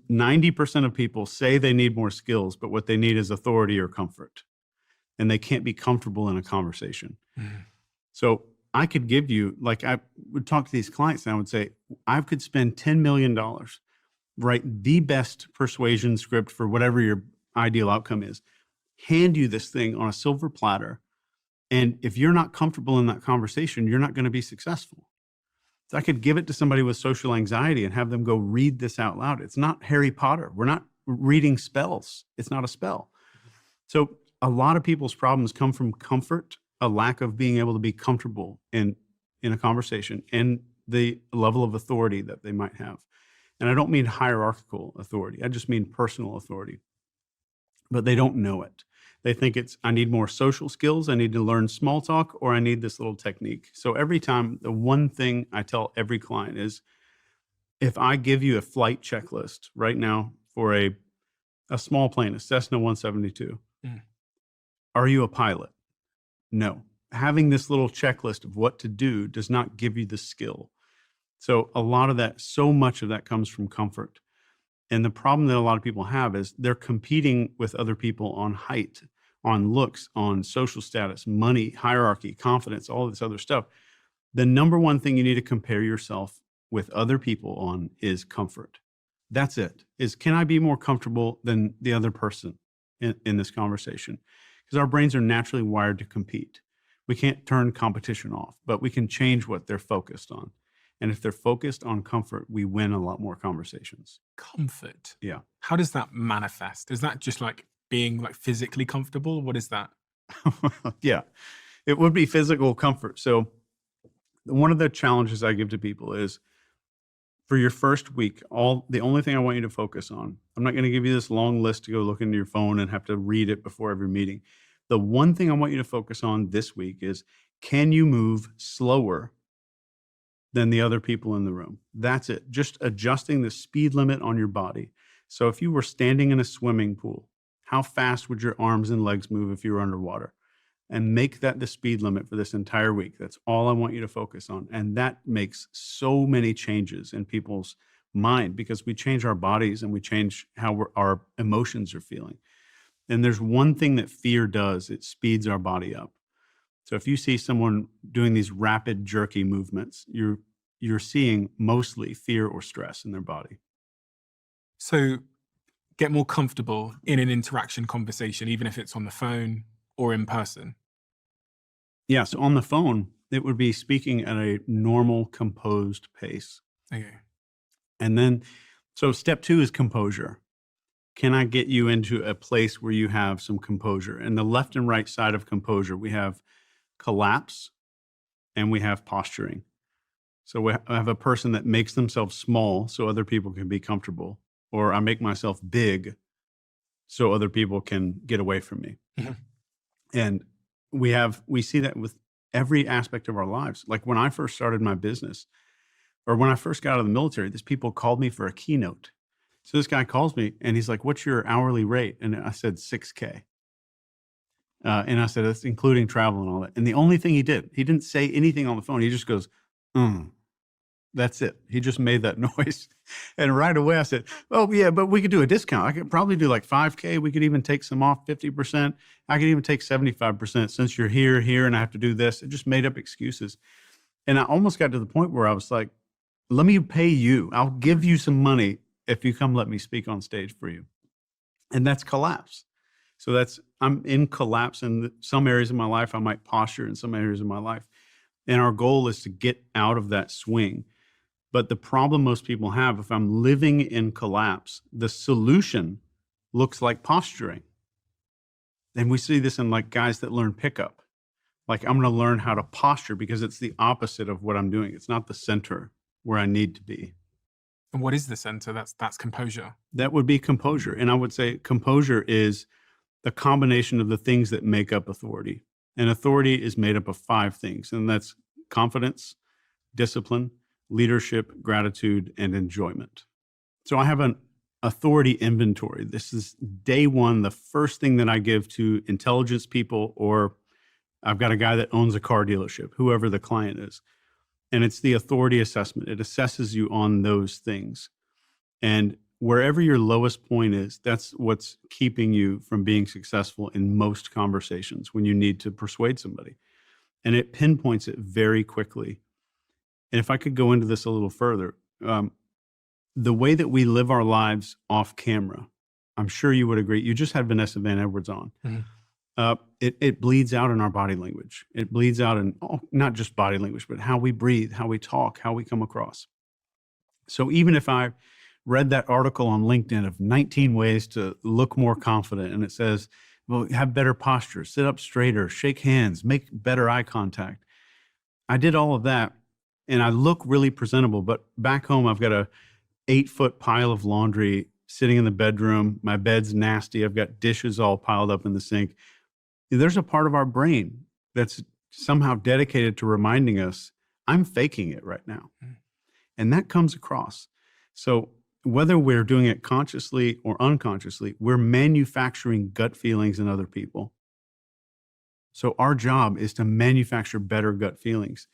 90% of people say they need more skills, but what they need is authority or comfort. And they can't be comfortable in a conversation. Mhm. So I could give you, like I would talk to these clients and I would say, I could spend $10 million, write the best persuasion script for whatever your ideal outcome is, hand you this thing on a silver platter. And if you're not comfortable in that conversation, you're not going to be successful. So I could give it to somebody with social anxiety and have them go read this out loud. It's not Harry Potter. We're not reading spells. It's not a spell. So a lot of people's problems come from comfort, a lack of being able to be comfortable in a conversation, and the level of authority that they might have. And I don't mean hierarchical authority. I just mean personal authority. But they don't know it. They think it's, I need more social skills, I need to learn small talk, or I need this little technique. So every time, the one thing I tell every client is, if I give you a flight checklist right now for a small plane, a Cessna 172, Mm. are you a pilot? No. Having this little checklist of what to do does not give you the skill. So a lot of that, so much of that comes from comfort. And the problem that a lot of people have is they're competing with other people on height, on looks, on social status, money, hierarchy, confidence, all this other stuff. The number one thing you need to compare yourself with other people on is comfort. That's it. Is, can I be more comfortable than the other person in this conversation? Because our brains are naturally wired to compete. We can't turn competition off, but we can change what they're focused on. And if they're focused on comfort, we win a lot more conversations. Comfort. Yeah. How does that manifest? Is that just like being like physically comfortable? What is that? Yeah. It would be physical comfort. So one of the challenges I give to people is, for your first week, the only thing I want you to focus on, I'm not going to give you this long list to go look into your phone and have to read it before every meeting. The one thing I want you to focus on this week is, can you move slower than the other people in the room? That's it. Just adjusting the speed limit on your body. So if you were standing in a swimming pool, how fast would your arms and legs move if you were underwater? And make that the speed limit for this entire week. That's all I want you to focus on. And that makes so many changes in people's mind, because we change our bodies and we change how our emotions are feeling. And there's one thing that fear does: it speeds our body up. So if you see someone doing these rapid, jerky movements, you're seeing mostly fear or stress in their body. So get more comfortable in an interaction conversation, even if it's on the phone or in person. Yeah, so on the phone, it would be speaking at a normal, composed pace. Okay. And then, so step 2 is composure. Can I get you into a place where you have some composure? And the left and right side of composure, we have collapse and we have posturing. So we have a person that makes themselves small so other people can be comfortable, or I make myself big so other people can get away from me. Mhm. And we see that with every aspect of our lives. Like when I first started my business, or when I first got out of the military, these people called me for a keynote. So this guy calls me and he's like, "What's your hourly rate?" And I said, $6K. And I said, "That's including travel and all that." And the only thing he didn't say anything on the phone. He just goes, That's it. He just made that noise. And right away I said, "Oh yeah, but we could do a discount. I could probably do like 5K. We could even take some off 50%. I could even take 75% since you're here, and I have to do this." It just made up excuses. And I almost got to the point where I was like, "Let me pay you. I'll give you some money if you come let me speak on stage for you." And that's collapse. So I'm in collapse in some areas of my life. I might posture in some areas of my life. And our goal is to get out of that swing. But the problem most people have, if I'm living in collapse, the solution looks like posturing. And we see this in like guys that learn pickup. Like, I'm going to learn how to posture because it's the opposite of what I'm doing. It's not the center where I need to be. And what is the center? That's composure. That would be composure. And I would say composure is the combination of the things that make up authority. And authority is made up of 5 things, and that's confidence, discipline, leadership, gratitude, and enjoyment. So I have an authority inventory. This is day one, the first thing that I give to intelligence people, or I've got a guy that owns a car dealership, whoever the client is. And it's the authority assessment. It assesses you on those things. And wherever your lowest point is, that's what's keeping you from being successful in most conversations when you need to persuade somebody. And it pinpoints it very quickly. And if I could go into this a little further, the way that we live our lives off camera, I'm sure you would agree. You just had Vanessa Van Edwards on. It bleeds out in our body language. It bleeds out in not just body language, but how we breathe, how we talk, how we come across. So even if I read that article on LinkedIn of 19 ways to look more confident, and it says, well, have better posture, sit up straighter, shake hands, make better eye contact. I did all of that and I look really presentable, but back home, I've got a 8-foot pile of laundry sitting in the bedroom. My bed's nasty. I've got dishes all piled up in the sink. There's a part of our brain that's somehow dedicated to reminding us, I'm faking it right now. And that comes across. So whether we're doing it consciously or unconsciously, we're manufacturing gut feelings in other people. So our job is to manufacture better gut feelings.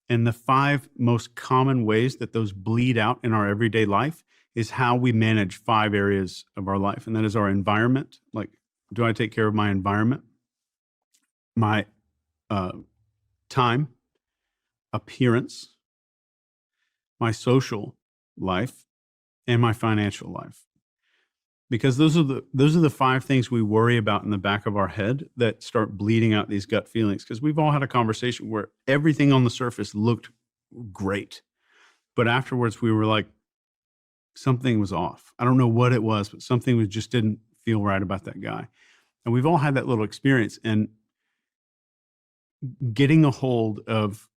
And the 5 most common ways that those bleed out in our everyday life is how we manage 5 areas of our life. And that is our environment. Like, do I take care of my environment? My time, appearance, my social life, and my financial life. Because those are the 5 things we worry about in the back of our head that start bleeding out these gut feelings. Because we've all had a conversation where everything on the surface looked great, but afterwards we were like, something was off. I don't know what it was, but something just didn't feel right about that guy. And we've all had that little experience. And getting a hold of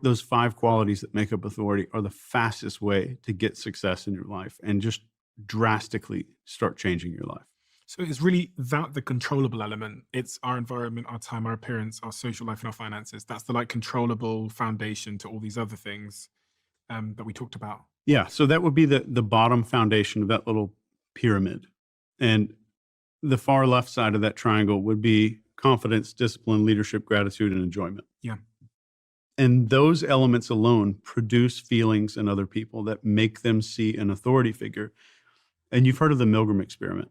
those 5 qualities that make up authority are the fastest way to get success in your life and just drastically start changing your life. So it's really that the controllable element. It's our environment, our time, our appearance, our social life, and our finances. That's the like controllable foundation to all these other things that we talked about. Yeah. So that would be the bottom foundation of that little pyramid. And the far left side of that triangle would be confidence, discipline, leadership, gratitude, and enjoyment. Yeah. And those elements alone produce feelings in other people that make them see an authority figure. And you've heard of the Milgram experiment.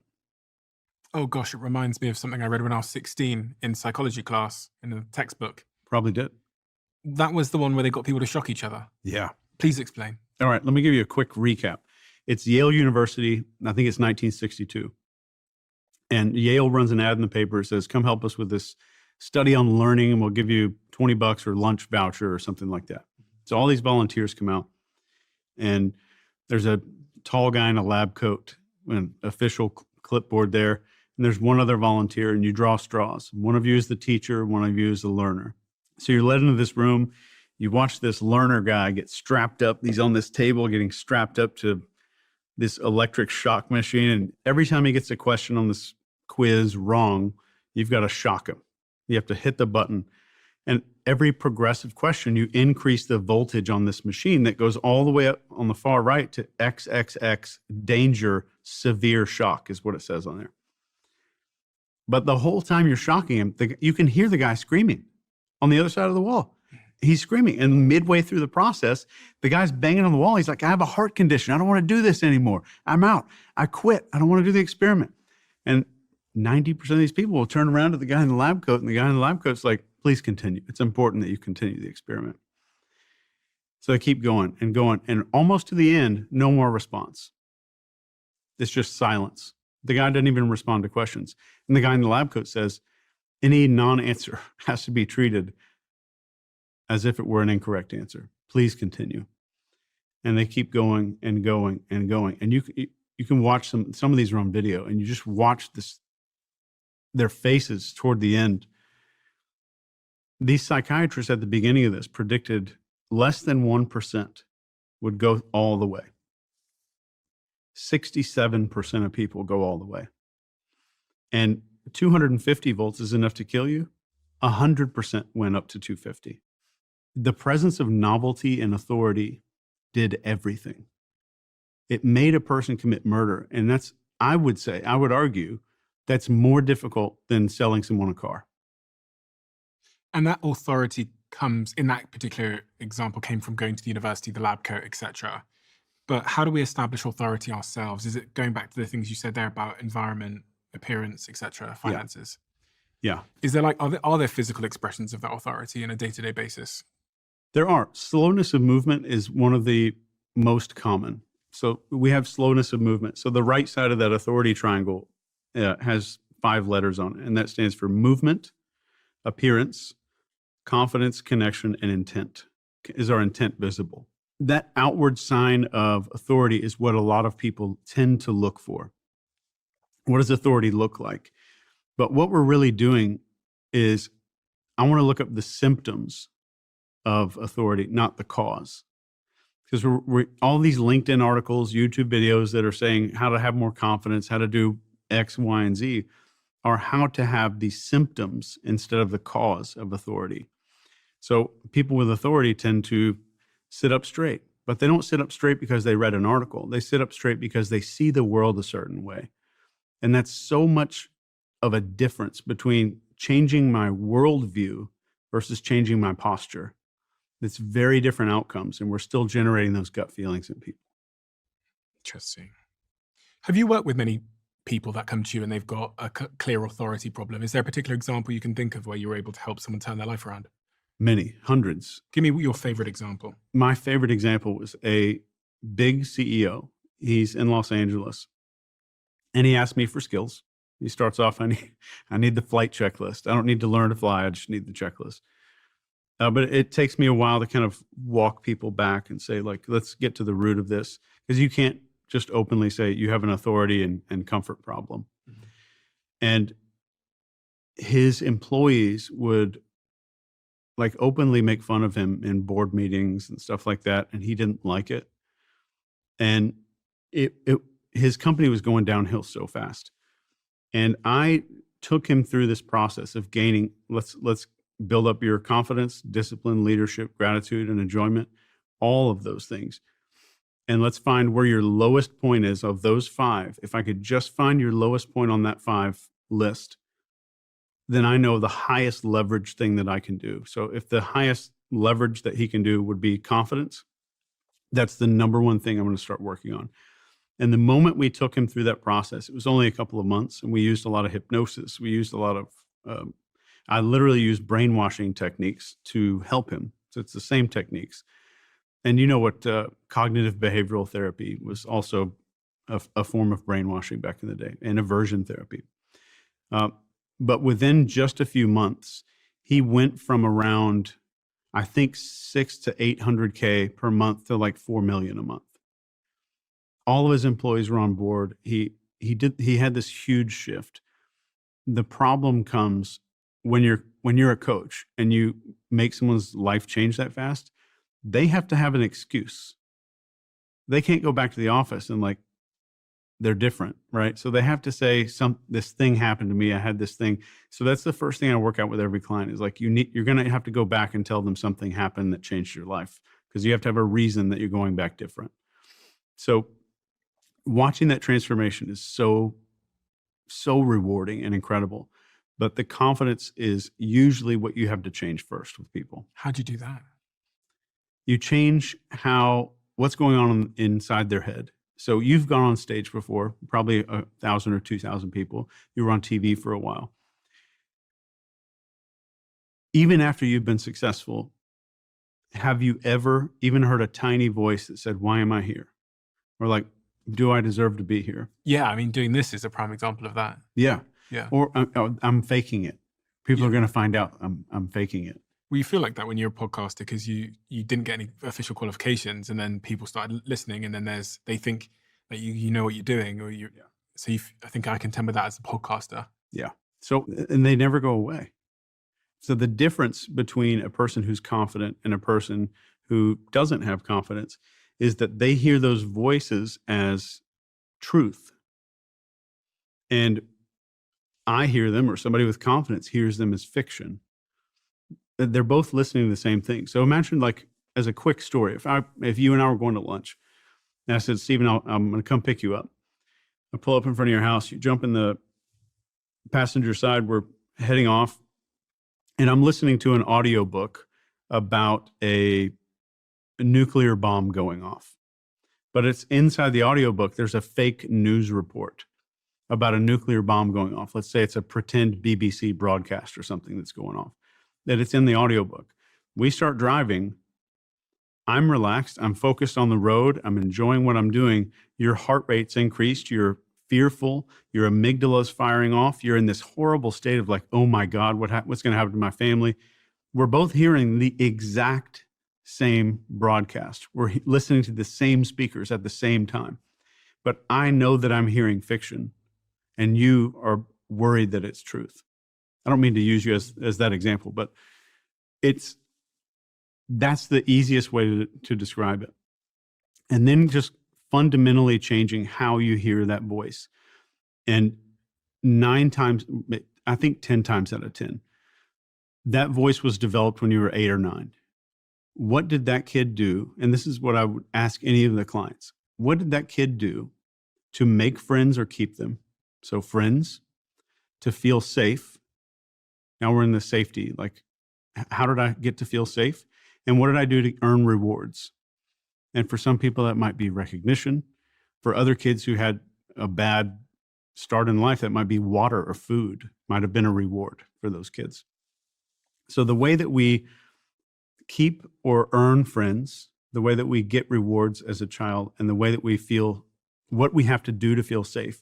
Oh gosh, it reminds me of something I read when I was 16 in psychology class in a textbook. Probably did. That was the one where they got people to shock each other. Yeah. Please explain. All right, let me give you a quick recap. It's Yale University. I think it's 1962. And Yale runs an ad in the paper. It says, come help us with this study on learning, and we'll give you $20 or lunch voucher or something like that. So all these volunteers come out, and there's a tall guy in a lab coat, an official clipboard there, and there's one other volunteer, and you draw straws. One of you is the teacher, one of you is the learner. So you're led into this room. You watch this learner guy get strapped up. He's on this table getting strapped up to this electric shock machine. And every time he gets a question on this quiz wrong, you've got to shock him. You have to hit the button. And every progressive question, you increase the voltage on this machine that goes all the way up on the far right to XXX, danger, severe shock is what it says on there. But the whole time you're shocking him, you can hear the guy screaming on the other side of the wall. He's screaming. And midway through the process, the guy's banging on the wall. He's like, I have a heart condition. I don't want to do this anymore. I'm out. I quit. I don't want to do the experiment. And 90% of these people will turn around to the guy in the lab coat, and the guy in the lab coat's like, please continue. It's important that you continue the experiment. So they keep going, and almost to the end, no more response. It's just silence. The guy doesn't even respond to questions. And the guy in the lab coat says, any non-answer has to be treated as if it were an incorrect answer. Please continue. And they keep going and going and going. And you can watch some of these are on video, and you just watch their faces toward the end. These psychiatrists at the beginning of this predicted less than 1% would go all the way. 67% of people go all the way. And 250 volts is enough to kill you. 100% went up to 250. The presence of novelty and authority did everything. It made a person commit murder. And I would argue, that's more difficult than selling someone a car. And that authority comes, in that particular example, came from going to the university, the lab coat, etc. But how do we establish authority ourselves? Is it going back to the things you said there about environment, appearance, etc., Yeah. finances? Yeah. Is there like are there physical expressions of that authority in a day-to-day basis? There are. Slowness of movement is one of the most common. So we have slowness of movement. So the right side of that authority triangle has 5 letters on it, and that stands for movement, appearance, confidence, connection, and intent. Is our intent visible? That outward sign of authority is what a lot of people tend to look for. What does authority look like? But what we're really doing is I want to look up the symptoms of authority, not the cause. Because we're all these LinkedIn articles, YouTube videos that are saying how to have more confidence, how to do X, Y, and Z are how to have the symptoms instead of the cause of authority. So people with authority tend to sit up straight, but they don't sit up straight because they read an article. They sit up straight because they see the world a certain way. And that's so much of a difference between changing my worldview versus changing my posture. It's very different outcomes, and we're still generating those gut feelings in people. Interesting. Have you worked with many people that come to you and they've got a clear authority problem? Is there a particular example you can think of where you were able to help someone turn their life around? Many, hundreds. Give me your favorite example. My favorite example was a big CEO. He's in Los Angeles, and he asked me for skills. He starts off, I need the flight checklist. I don't need to learn to fly. I just need the checklist. But it takes me a while to kind of walk people back and say, like, let's get to the root of this. Because you can't just openly say you have an authority and comfort problem. Mhm. And his employees would like openly make fun of him in board meetings and stuff like that. And he didn't like it. And his company was going downhill so fast. And I took him through this process of gaining, let's build up your confidence, discipline, leadership, gratitude, and enjoyment, all of those things. And let's find where your lowest point is of those 5. If I could just find your lowest point on that 5 list, then I know the highest leverage thing that I can do. So if the highest leverage that he can do would be confidence, that's the number one thing I'm going to start working on. And the moment we took him through that process, it was only a couple of months, and we used a lot of hypnosis. We used a lot of, I literally used brainwashing techniques to help him. So it's the same techniques. And you know what? Cognitive behavioral therapy was also a form of brainwashing back in the day, and aversion therapy. But within just a few months, he went from around, I think, 6 to 800K per month to like 4 million a month. All of his employees were on board. He had this huge shift. The problem comes when you're a coach and you make someone's life change that fast, they have to have an excuse. They can't go back to the office and like they're different, right? So they have to say this thing happened to me. I had this thing. So that's the first thing I work out with every client is like you're going to have to go back and tell them something happened that changed your life because you have to have a reason that you're going back different. So watching that transformation is so rewarding and incredible. But the confidence is usually what you have to change first with people. How'd you do that? You change what's going on inside their head. So you've gone on stage before, probably 1,000 or 2,000 people. You were on TV for a while. Even after you've been successful, have you ever even heard a tiny voice that said, "Why am I here?" Or like, "Do I deserve to be here?" Yeah, I mean, doing this is a prime example of that. Yeah. Yeah. Or I'm faking it. People Yeah. are going to find out I'm faking it. Well, you feel like that when you're a podcaster because you didn't get any official qualifications, and then people started listening, and then they think that you know what you're doing, or you. Yeah. So I think I can tell with that as a podcaster. Yeah. So, and they never go away. So the difference between a person who's confident and a person who doesn't have confidence is that they hear those voices as truth. And I hear them, or somebody with confidence hears them as fiction. They're both listening to the same thing. So imagine, like, as a quick story, if you and I were going to lunch, and I said, "Stephen, I'm going to come pick you up." I pull up in front of your house. You jump in the passenger side. We're heading off, and I'm listening to an audiobook about a nuclear bomb going off. but it's inside the audiobook. There's a fake news report about a nuclear bomb going off. Let's say it's a pretend BBC broadcast or something that's going off, that it's in the audiobook. We start driving. I'm relaxed. I'm focused on the road. I'm enjoying what I'm doing. Your heart rate's increased. You're fearful. Your amygdala's firing off. You're in this horrible state of like, oh my God, what's going to happen to my family? We're both hearing the exact same broadcast. We're listening to the same speakers at the same time. But I know that I'm hearing fiction, and you are worried that it's truth. I don't mean to use you as that example, but that's the easiest way to describe it. And then just fundamentally changing how you hear that voice. And 9 times, I think 10 times out of 10, that voice was developed when you were 8 or 9. What did that kid do? And this is what I would ask any of the clients. What did that kid do to make friends or keep them? So friends, to feel safe. Now we're in the safety, like, how did I get to feel safe? And what did I do to earn rewards? And for some people, that might be recognition. For other kids who had a bad start in life, that might be water or food, might have been a reward for those kids. So the way that we keep or earn friends, the way that we get rewards as a child, and the way that we feel what we have to do to feel safe,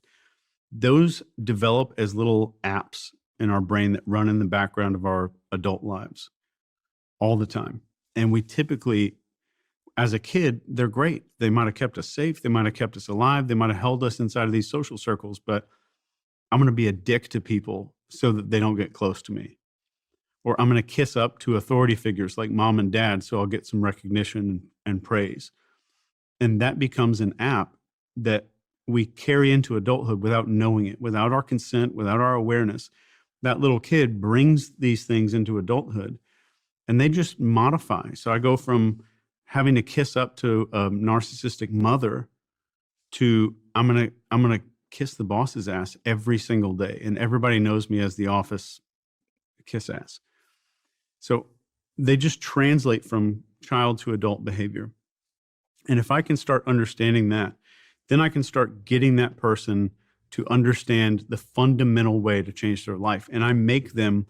those develop as little apps in our brain that run in the background of our adult lives all the time. And we typically, as a kid, they're great. They might have kept us safe. They might have kept us alive. They might have held us inside of these social circles, but I'm going to be a dick to people so that they don't get close to me. Or I'm going to kiss up to authority figures like mom and dad so I'll get some recognition and praise. And that becomes an app that we carry into adulthood without knowing it, without our consent, without our awareness. That little kid brings these things into adulthood, and they just modify. So I go from having to kiss up to a narcissistic mother to I'm gonna kiss the boss's ass every single day, and everybody knows me as the office kiss ass. So they just translate from child to adult behavior. And if I can start understanding that, then I can start getting that person to understand the fundamental way to change their life. And I make them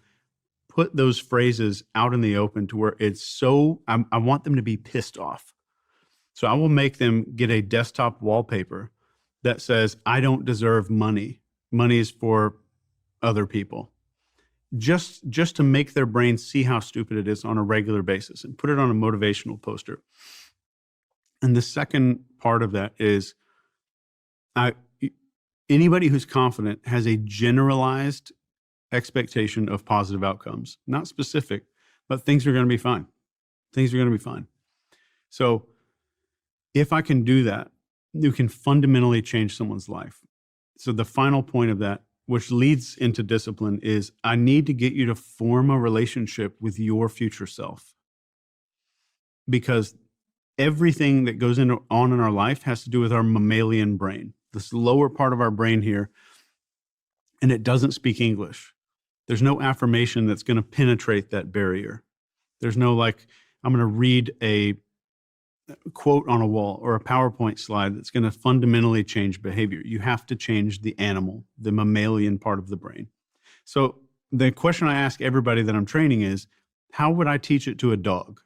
put those phrases out in the open to where it's so, I want them to be pissed off. So I will make them get a desktop wallpaper that says, I don't deserve money. Money is for other people. Just to make their brain see how stupid it is on a regular basis, and put it on a motivational poster. And the second part of that is anybody who's confident has a generalized expectation of positive outcomes, not specific, but things are going to be fine. Things are going to be fine. So if I can do that, you can fundamentally change someone's life. So the final point of that, which leads into discipline, is I need to get you to form a relationship with your future self. Because everything that goes on in our life has to do with our mammalian brain, this lower part of our brain here, and it doesn't speak English. There's no affirmation that's going to penetrate that barrier. There's no like, I'm going to read a quote on a wall or a PowerPoint slide that's going to fundamentally change behavior. You have to change the animal, the mammalian part of the brain. So the question I ask everybody that I'm training is, how would I teach it to a dog?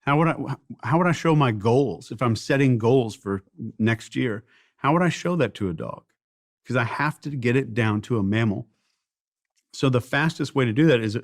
How would I show my goals? If I'm setting goals for next year, how would I show that to a dog? Because I have to get it down to a mammal. So the fastest way to do that is